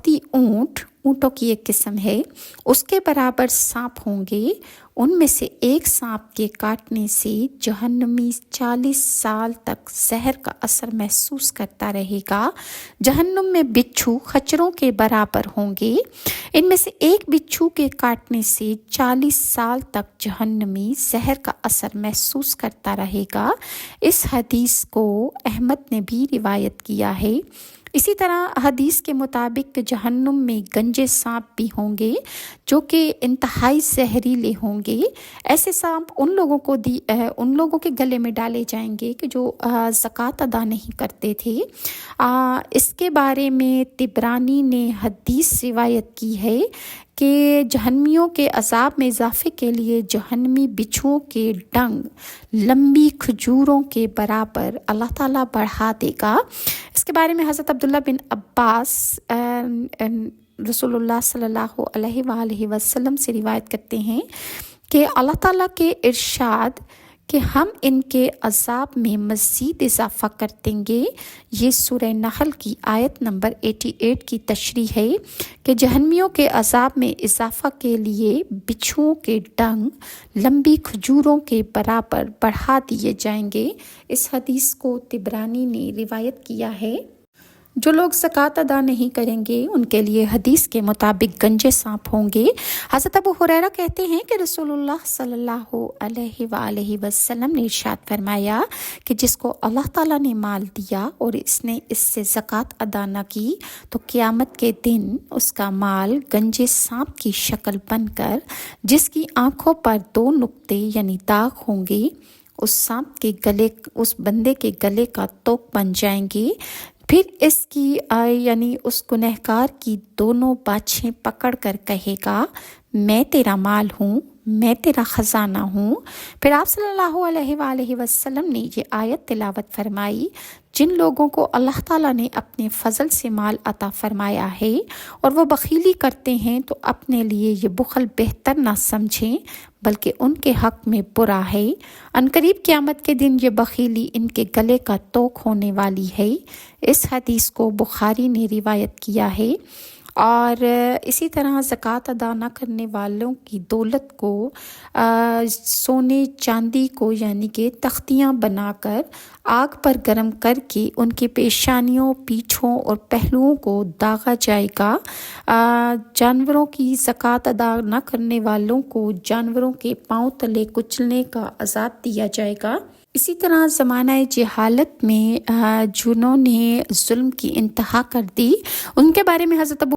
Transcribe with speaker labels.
Speaker 1: سختی اونٹوں کی ایک قسم ہے، اس کے برابر سانپ ہوں گے۔ ان میں سے ایک سانپ کے کاٹنے سے جہنمی 40 سال تک زہر کا اثر محسوس کرتا رہے گا۔ جہنم میں بچھو خچروں کے برابر ہوں گے۔ ان میں سے ایک بچھو کے کاٹنے سے 40 سال تک جہنمی زہر کا اثر محسوس کرتا رہے گا۔ اس حدیث کو احمد نے بھی روایت کیا ہے۔ اسی طرح حدیث کے مطابق جہنم میں گنجے سانپ بھی ہوں گے جو کہ انتہائی زہریلے ہوں گے۔ ایسے سانپ ان لوگوں کے گلے میں ڈالے جائیں گے کہ جو زکوٰۃ ادا نہیں کرتے تھے۔ اس کے بارے میں طبرانی نے حدیث روایت کی ہے کہ جہنمیوں کے عذاب میں اضافے کے لیے جہنمی بچھوؤں کے ڈنگ لمبی کھجوروں کے برابر اللہ تعالیٰ بڑھا دے گا۔ اس کے بارے میں حضرت عبداللہ بن عباس رسول اللہ صلی اللہ علیہ وآلہ وسلم سے روایت کرتے ہیں کہ اللہ تعالیٰ کے ارشاد کہ ہم ان کے عذاب میں مزید اضافہ کر دیں گے، یہ سورہ نحل کی آیت نمبر 88 کی تشریح ہے کہ جہنمیوں کے عذاب میں اضافہ کے لیے بچھوؤں کے ڈنگ لمبی کھجوروں کے برابر بڑھا دیے جائیں گے۔ اس حدیث کو طبرانی نے روایت کیا ہے۔ جو لوگ زکوٰۃ ادا نہیں کریں گے ان کے لیے حدیث کے مطابق گنجے سانپ ہوں گے۔ حضرت ابو ہریرہ کہتے ہیں کہ رسول اللہ صلی اللہ علیہ وآلہ وسلم نے ارشاد فرمایا کہ جس کو اللہ تعالیٰ نے مال دیا اور اس نے اس سے زکوٰۃ ادا نہ کی تو قیامت کے دن اس کا مال گنجے سانپ کی شکل بن کر جس کی آنکھوں پر 2 نقطے یعنی داغ ہوں گے اس بندے کے گلے کا توق بن جائیں گے۔ پھر اس گنہگار کی دونوں باچھیں پکڑ کر کہے گا میں تیرا مال ہوں، میں تیرا خزانہ ہوں۔ پھر آپ صلی اللہ علیہ وآلہ وسلم نے یہ آیت تلاوت فرمائی، جن لوگوں کو اللہ تعالیٰ نے اپنے فضل سے مال عطا فرمایا ہے اور وہ بخیلی کرتے ہیں تو اپنے لیے یہ بخل بہتر نہ سمجھیں بلکہ ان کے حق میں برا ہے۔ عنقریب قیامت کے دن یہ بخیلی ان کے گلے کا توق ہونے والی ہے۔ اس حدیث کو بخاری نے روایت کیا ہے۔ اور اسی طرح زکوٰۃ ادا نہ کرنے والوں کی دولت کو سونے چاندی کو یعنی کہ تختیاں بنا کر آگ پر گرم کر کے ان کی پیشانیوں، پیٹھوں اور پہلوؤں کو داغا جائے گا۔ جانوروں کی زکوٰۃ ادا نہ کرنے والوں کو جانوروں کے پاؤں تلے کچلنے کا عذاب دیا جائے گا۔ اسی طرح زمانہ جہالت میں جنہوں نے ظلم کی انتہا کر دی ان کے بارے میں حضرت ابو